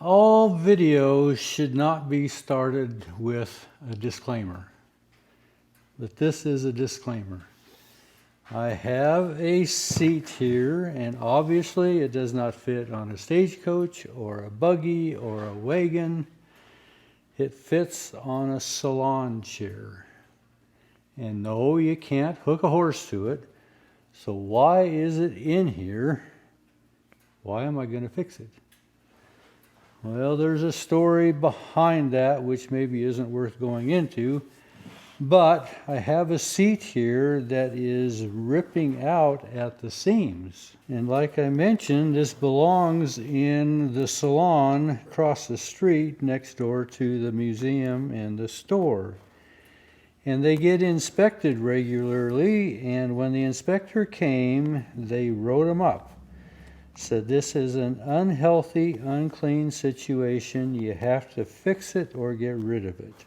All videos should not be started with a disclaimer, but this is a disclaimer. I have a seat here, and obviously it does not fit on a stagecoach or a buggy or a wagon. It fits on a salon chair. And no, you can't hook a horse to it. So why is it in here? Why am I going to fix it? Well, there's a story behind that which maybe isn't worth going into, but I have a seat here that is ripping out at the seams. And like I mentioned, this belongs in the salon across the street next door to the museum and the store. And they get inspected regularly, and when the inspector came, they wrote them up. Said this is an unhealthy, unclean situation. You have to fix it or get rid of it.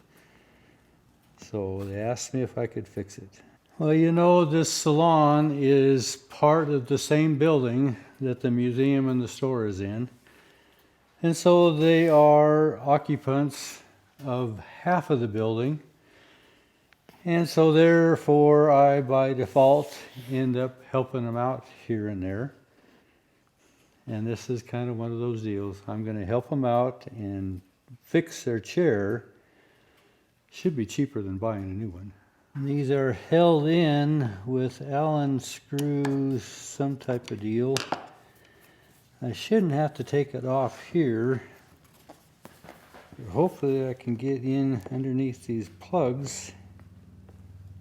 So they asked me if I could fix it. Well, you know, this salon is part of the same building that the museum and the store is in. And so they are occupants of half of the building. And so therefore I, by default, end up helping them out here and there. And this is kind of one of those deals. I'm going to help them out and fix their chair. Should be cheaper than buying a new one. And these are held in with Allen screws, some type of deal. I shouldn't have to take it off here. Hopefully I can get in underneath these plugs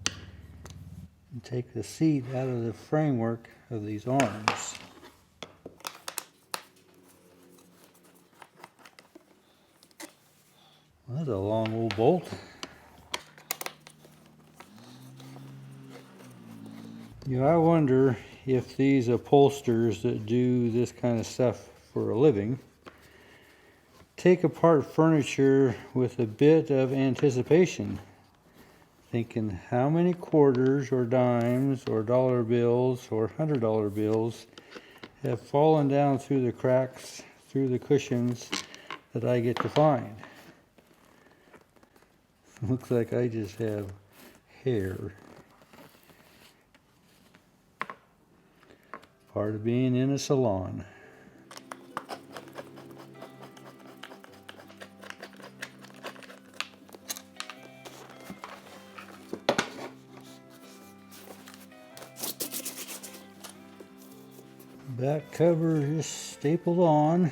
and take the seat out of the framework of these arms. Well, that's a long old bolt. You know, I wonder if these upholsterers that do this kind of stuff for a living take apart furniture with a bit of anticipation, thinking how many quarters or dimes or dollar bills or $100 bills have fallen down through the cracks, through the cushions that I get to find. Looks like I just have hair. Part of being in a salon. Back cover is stapled on.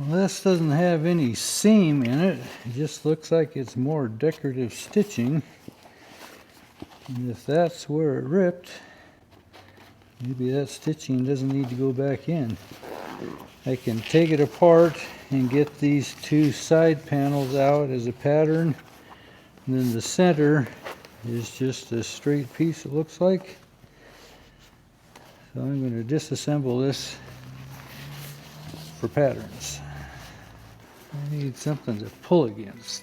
Well, this doesn't have any seam in it. It just looks like it's more decorative stitching. And if that's where it ripped, Maybe that stitching doesn't need to go back in. I can take it apart and get these two side panels out as a pattern. And then the center is just a straight piece, it looks like. So I'm going to disassemble this for patterns. I need something to pull against.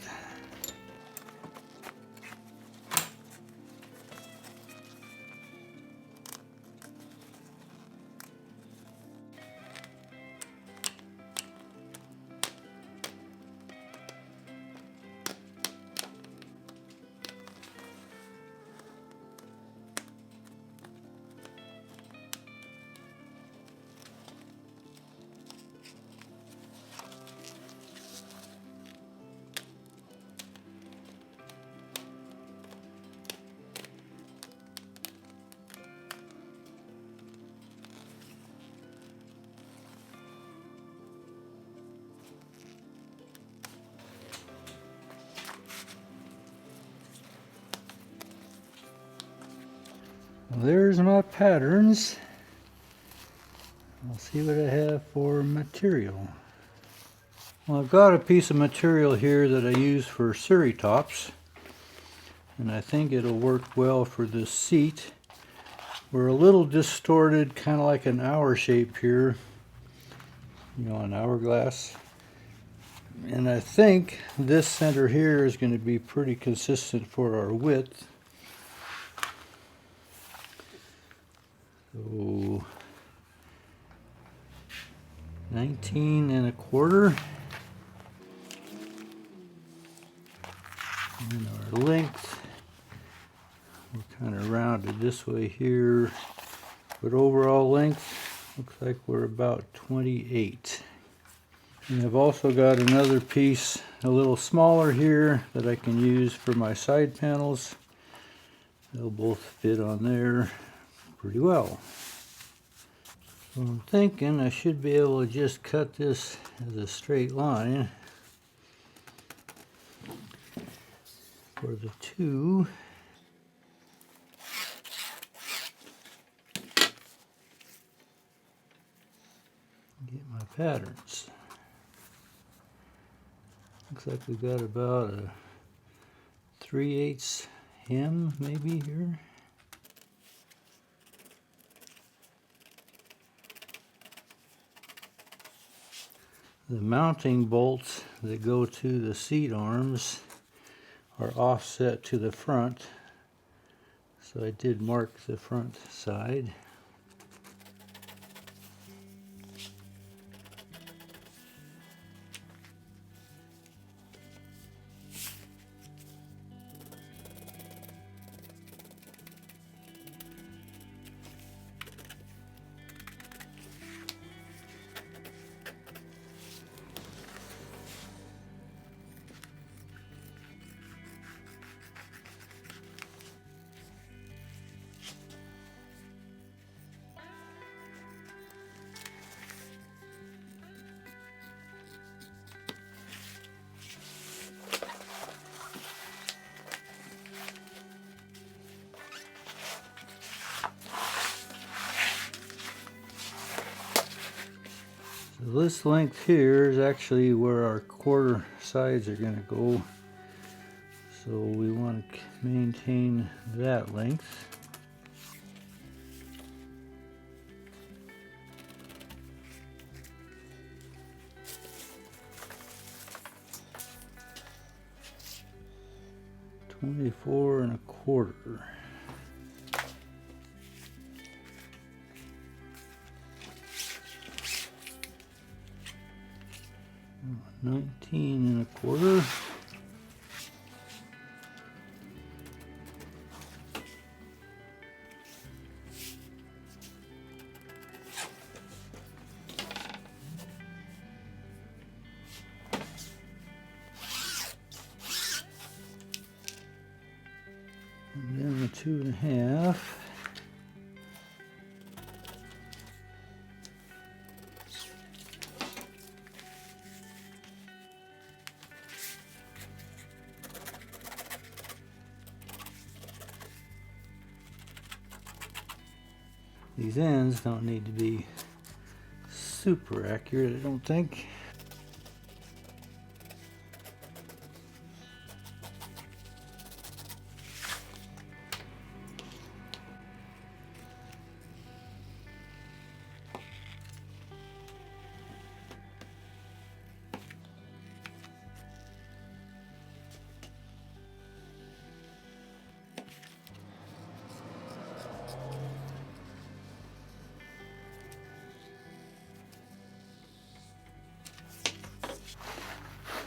Well, there's my patterns. I'll see what I have for material. Well, I've got a piece of material here that I use for Surrey tops, and I think it'll work well for this seat. We're a little distorted, kind of like an hour shape here, you know, an hourglass. And I think this center here is going to be pretty consistent for our width. So 19 1/4. And our length, we're kind of rounded this way here, but overall length looks like we're about 28. And I've also got another piece a little smaller here that I can use for my side panels. They'll both fit on there pretty well. So I'm thinking I should be able to just cut this as a straight line for the two. Get my patterns. Looks like we've got about a 3/8 hem maybe here. The mounting bolts that go to the seat arms are offset to the front, so I did mark the front side. So this length here is actually where our quarter sides are going to go. So we want to maintain that length. $24 1/4. 19 1/4. And then the 2 1/2. These ends don't need to be super accurate, I don't think.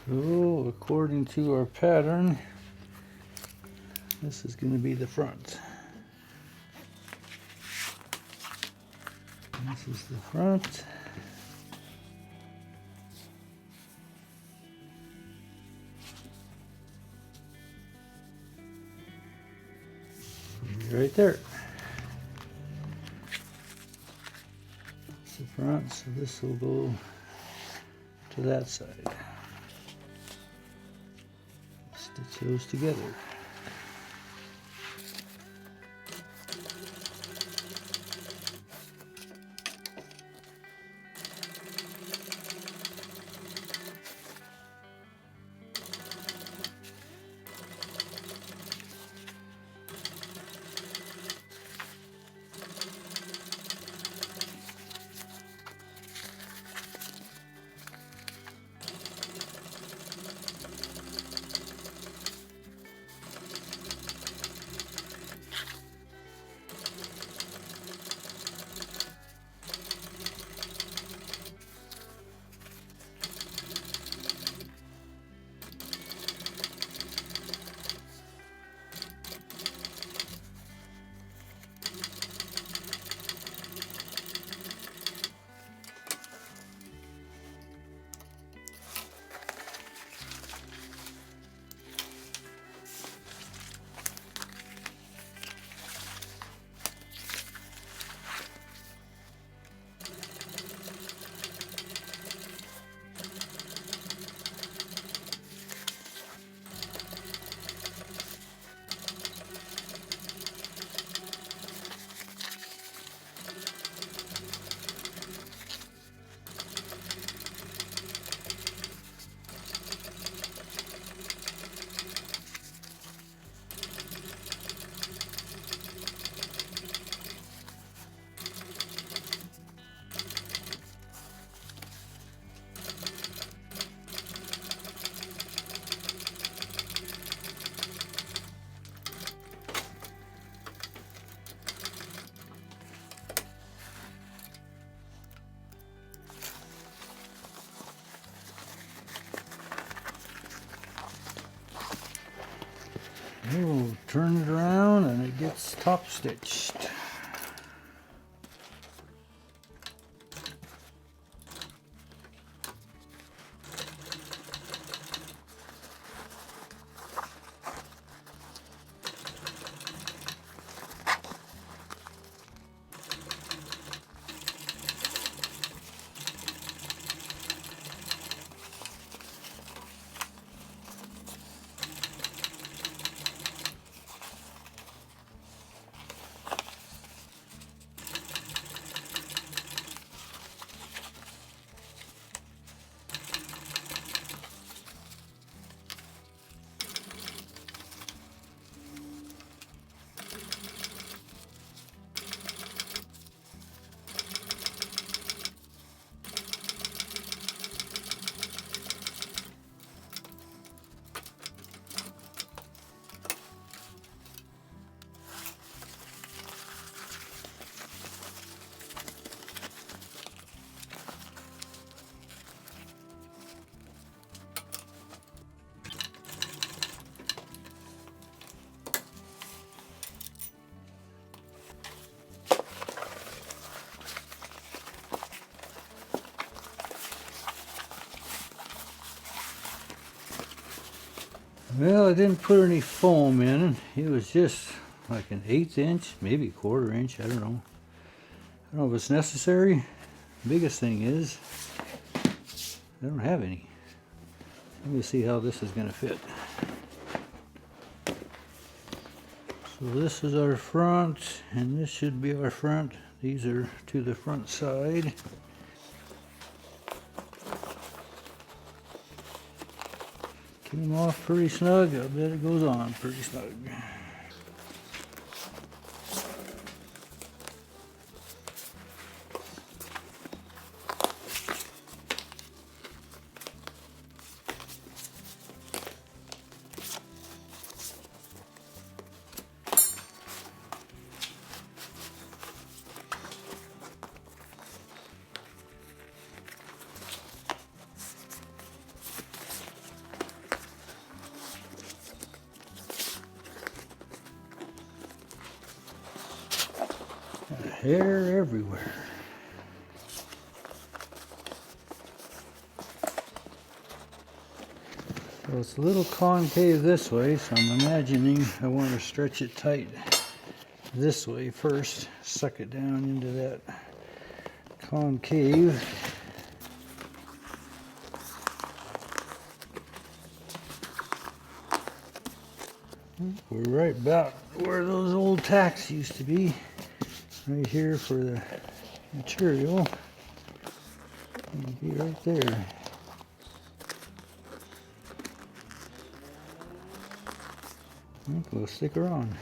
So, according to our pattern, this is going to be the front. This is the front. Right there. That's the front, so this will go to that side. Stitch those together. We'll turn it around and it gets top stitched. Well, I didn't put any foam in. It was just like an 1/8 inch, maybe 1/4 inch, I don't know. I don't know if it's necessary. The biggest thing is, I don't have any. Let me see how this is going to fit. So this is our front, and this should be our front. These are to the front side. Came off pretty snug. I bet it goes on pretty snug. Hair everywhere. So it's a little concave this way, so I'm imagining I want to stretch it tight this way first, suck it down into that concave. We're right about where those old tacks used to be. Right here for the material. It'll be right there. I think we'll stick her on.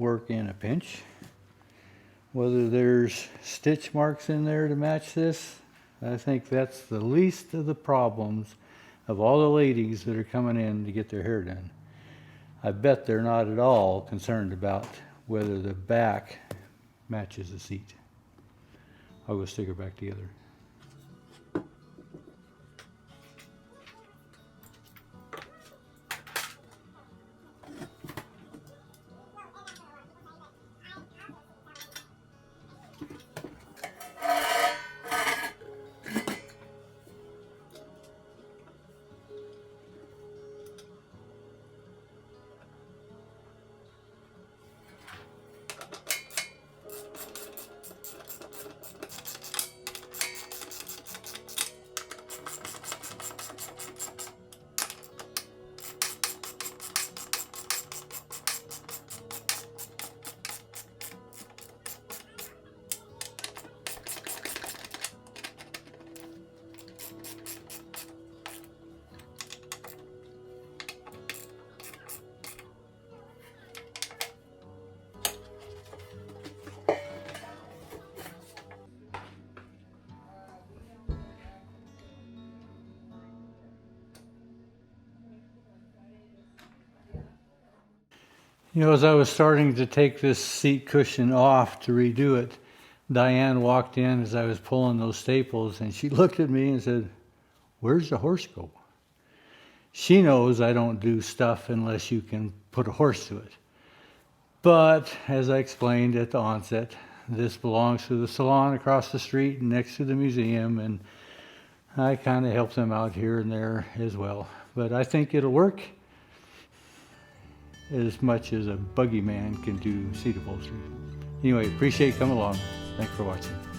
work in a pinch. Whether there's stitch marks in there to match this, I think that's the least of the problems of all the ladies that are coming in to get their hair done. I bet they're not at all concerned about whether the back matches the seat. I'll go stick her back together. You know, as I was starting to take this seat cushion off to redo it, Diane walked in as I was pulling those staples, and she looked at me and said, "Where's the horse go?" She knows I don't do stuff unless you can put a horse to it. But as I explained at the onset, this belongs to the salon across the street next to the museum, and I kind of help them out here and there as well. But I think it'll work as much as a buggy man can do seat upholstery. Anyway, appreciate you coming along. Thanks for watching.